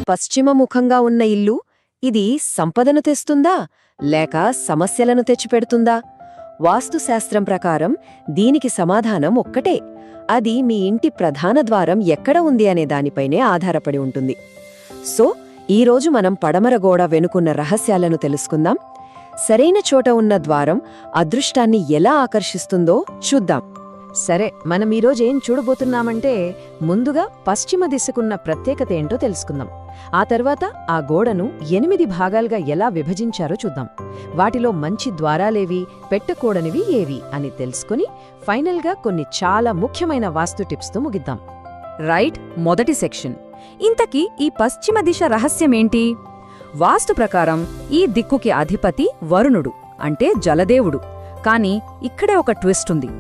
పశ్చిమముఖంగా ఉన్న ఇల్లు ఇది సంపదను తెస్తుందా లేక సమస్యలను తెచ్చిపెడుతుందా? వాస్తుశాస్త్రం ప్రకారం దీనికి సమాధానం ఒక్కటే. అది మీ ఇంటి ప్రధాన ద్వారం ఎక్కడ ఉంది అనే దానిపైనే ఆధారపడి ఉంటుంది. సో ఈరోజు మనం పడమర గోడ వెనుకున్న రహస్యాలను తెలుసుకుందాం. సరైన చోట ఉన్న ద్వారం అదృష్టాన్ని ఎలా ఆకర్షిస్తుందో చూద్దాం. సరే, మనం ఈరోజు ఏం చూడబోతున్నామంటే ముందుగా పశ్చిమ దిశకున్న ప్రత్యేకత ఏంటో తెలుసుకుందాం. ఆ తర్వాత ఆ గోడను 8 భాగాలుగా ఎలా విభజించారో చూద్దాం. వాటిలో మంచి ద్వారాలేవి, పెట్టకూడనివి ఏవి అని తెలుసుకుని ఫైనల్గా కొన్ని చాలా ముఖ్యమైన వాస్తు టిప్స్తో ముగిద్దాం. రైట్, మొదటి సెక్షన్. ఇంతకీ ఈ పశ్చిమ దిశ రహస్యమేంటి? వాస్తు ప్రకారం ఈ దిక్కుకి అధిపతి వరుణుడు, అంటే జలదేవుడు. కాని ఇక్కడే ఒక ట్విస్ట్ ఉంది.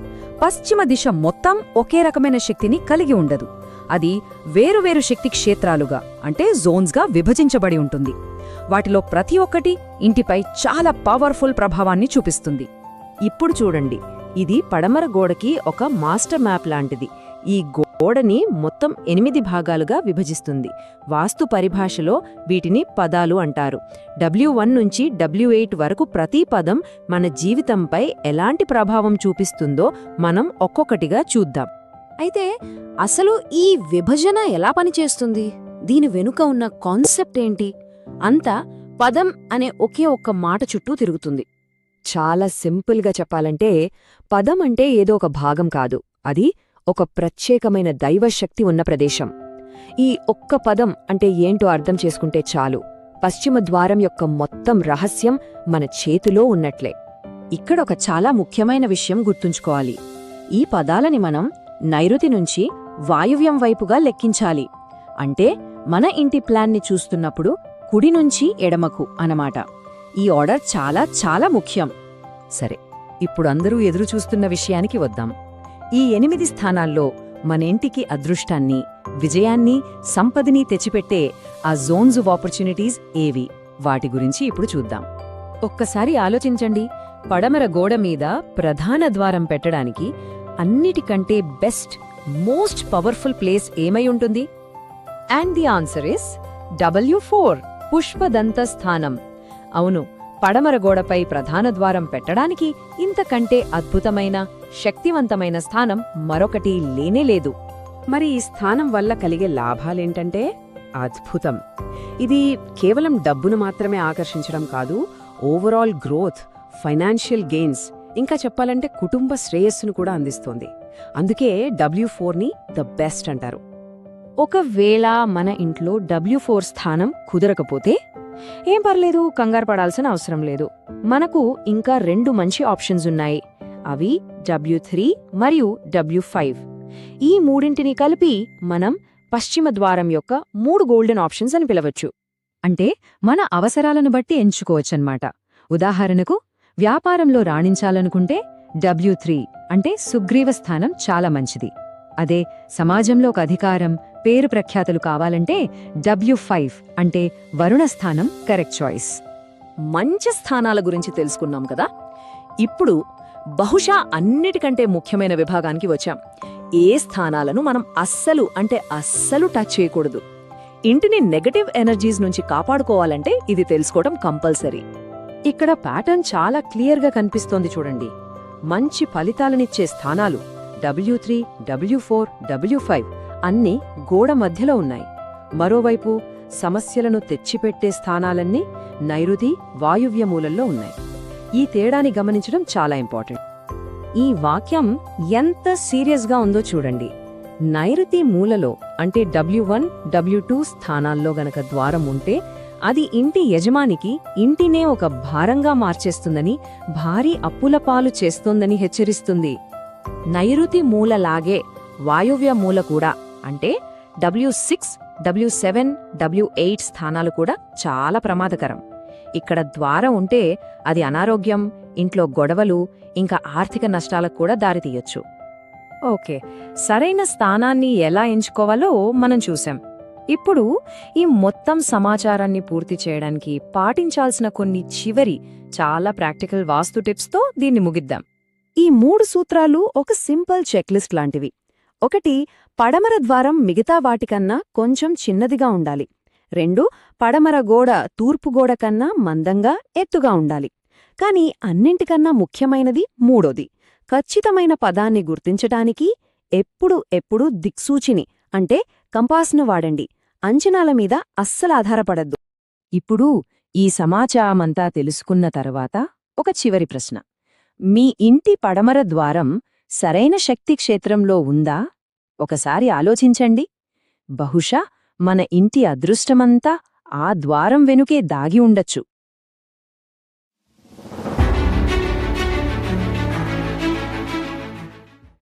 పశ్చిమ దిశ మొత్తం ఒకే రకమైన శక్తిని కలిగి ఉండదు. అది వేరువేరు శక్తి క్షేత్రాలుగా, అంటే జోన్స్గా విభజించబడి ఉంటుంది. వాటిలో ప్రతి ఒక్కటి ఇంటిపై చాలా పవర్ఫుల్ ప్రభావాన్ని చూపిస్తుంది. ఇప్పుడు చూడండి, ఇది పడమర గోడకి ఒక మాస్టర్ మ్యాప్ లాంటిది. ఈ గోడని మొత్తం 8 భాగాలుగా విభజిస్తుంది. వాస్తు పరిభాషలో వీటిని పదాలు అంటారు. W1 నుంచి W8 వరకు ప్రతి పదం మన జీవితంపై ఎలాంటి ప్రభావం చూపిస్తుందో మనం ఒక్కొక్కటిగా చూద్దాం. అయితే అసలు ఈ విభజన ఎలా పనిచేస్తుంది? దీని వెనుక ఉన్న కాన్సెప్ట్ ఏంటి? అంతా పదం అనే ఒకే ఒక్క మాట చుట్టూ తిరుగుతుంది. చాలా సింపుల్గా చెప్పాలంటే పదం అంటే ఏదో ఒక భాగం కాదు, అది ఒక ప్రత్యేకమైన దైవశక్తి ఉన్న ప్రదేశం. ఈ ఒక్క పదం అంటే ఏంటో అర్థం చేసుకుంటే చాలు, పశ్చిమ ద్వారం యొక్క మొత్తం రహస్యం మన చేతిలో ఉన్నట్లే. ఇక్కడొక చాలా ముఖ్యమైన విషయం గుర్తుంచుకోవాలి. ఈ పదాలని మనం నైరుతి నుంచి వాయువ్యం వైపుగా లెక్కించాలి. అంటే మన ఇంటి ప్లాన్ని చూస్తున్నప్పుడు కుడి నుంచి ఎడమకు అన్నమాట. ఈ ఆర్డర్ చాలా చాలా ముఖ్యం. సరే, ఇప్పుడు అందరూ ఎదురుచూస్తున్న విషయానికి వద్దాం. ఈ 8 స్థానాల్లో మన ఇంటికి అదృష్టాన్ని, విజయాన్ని, సంపదని తెచ్చిపెట్టే ఆ జోన్స్ ఆఫ్ ఆపర్చునిటీస్ ఏవి? వాటి గురించి ఇప్పుడు చూద్దాం. ఒక్కసారి ఆలోచించండి, పడమర గోడ మీద ప్రధాన ద్వారం పెట్టడానికి అన్నిటికంటే బెస్ట్, మోస్ట్ పవర్ఫుల్ ప్లేస్ ఏమై ఉంటుంది? And the answer is W4, పుష్పదంత స్థానం. అవును, పడమర గోడపై ప్రధాన ద్వారం పెట్టడానికి ఇంతకంటే అద్భుతమైన, శక్తివంతమైన స్థానం మరొకటి లేనేలేదు. మరి ఈ స్థానం వల్ల కలిగే లాభాలేంటంటే అద్భుతం. ఇది కేవలం డబ్బును మాత్రమే ఆకర్షించడం కాదు, ఓవరాల్ గ్రోత్, ఫైనాన్షియల్ గెయిన్స్, ఇంకా చెప్పాలంటే కుటుంబ శ్రేయస్సును కూడా అందిస్తోంది. అందుకే W4ని ద బెస్ట్ అంటారు. ఒకవేళ మన ఇంట్లో W4 స్థానం కుదరకపోతే ఏం పర్లేదు, కంగారు పడాల్సిన అవసరం లేదు. మనకు ఇంకా 2 మంచి ఆప్షన్స్ ఉన్నాయి. అవి W3 మరియు W5. ఈ మూడింటిని కలిపి మనం పశ్చిమ ద్వారం యొక్క 3 గోల్డెన్ ఆప్షన్స్ అని పిలవచ్చు. అంటే మన అవసరాలను బట్టి ఎంచుకోవచ్చన్నమాట. ఉదాహరణకు, వ్యాపారంలో రాణించాలనుకుంటే W3 అంటే సుగ్రీవ స్థానం చాలా మంచిది. అదే సమాజంలో ఒక అధికారం, పేరు ప్రఖ్యాతులు కావాలంటే W5 అంటే వరుణ స్థానం కరెక్ట్ చాయిస్. మంచి స్థానాల గురించి తెలుసుకున్నాం కదా. ఇప్పుడు బహుశా అన్నిటికంటే ముఖ్యమైన విభాగానికి వచ్చాం. ఏ స్థానాలను మనం అస్సలు టచ్ చేయకూడదు? ఇంటిని నెగటివ్ ఎనర్జీస్ నుంచి కాపాడుకోవాలంటే ఇది తెలుసుకోవడం కంపల్సరీ. ఇక్కడ ప్యాటర్న్ చాలా క్లియర్గా కనిపిస్తోంది చూడండి. మంచి ఫలితాలనిచ్చే స్థానాలు W3, W4, W5 అన్నీ గోడ మధ్యలో ఉన్నాయి. మరోవైపు సమస్యలను తెచ్చిపెట్టే స్థానాలన్నీ నైరుతి, వాయువ్య మూలల్లో ఉన్నాయి. ఈ తేడాని గమనించడం చాలా ఇంపార్టెంట్. ఈ వాక్యం ఎంత సీరియస్గా ఉందో చూడండి. నైరుతి మూలలో అంటే W1, W2 స్థానాల్లో గనక ద్వారం ఉంటే అది ఇంటి యజమానికి ఇంటినే ఒక భారంగా మార్చేస్తుందని, భారీ అప్పుల పాలు చేస్తోందని హెచ్చరిస్తుంది. నైరుతి మూలలాగే వాయువ్య మూల కూడా, అంటే W6, W7, W8 స్థానాలు కూడా చాలా ప్రమాదకరం. ఇక్కడ ద్వారం ఉంటే అది అనారోగ్యం, ఇంట్లో గొడవలు, ఇంకా ఆర్థిక నష్టాలకు కూడా దారితీయొచ్చు. ఓకే, సరైన స్థానాన్ని ఎలా ఎంచుకోవాలో మనం చూసాం. ఇప్పుడు ఈ మొత్తం సమాచారాన్ని పూర్తి చేయడానికి పాటించాల్సిన కొన్ని చివరి చాలా ప్రాక్టికల్ వాస్తు టిప్స్తో దీన్ని ముగిద్దాం. ఈ 3 సూత్రాలు ఒక సింపుల్ చెక్లిస్ట్ లాంటివి. 1, పడమర ద్వారం మిగతా వాటికన్నా కొంచెం చిన్నదిగా ఉండాలి. 2 పడమర గోడ తూర్పు గోడ కన్నా మందంగా ఎత్తుగా ఉండాలి. కాని అన్నింటికన్నా ముఖ్యమైనది మూడోది. ఖచ్చితమైన పదాన్ని గుర్తించటానికి ఎప్పుడు దిక్సూచిని అంటే కంపాస్ను వాడండి. అంచనాల మీద అస్సలాధారపడద్దు. ఇప్పుడు ఈ సమాచారమంతా తెలుసుకున్న తర్వాత ఒక చివరి ప్రశ్న. మీ ఇంటి పడమర ద్వారం సరైన శక్తి క్షేత్రంలో ఉందా? ఒకసారి ఆలోచించండి. బహుశా మన ఇంటి అదృష్టమంతా ఆ ద్వారం వెనుకే దాగి ఉండొచ్చు.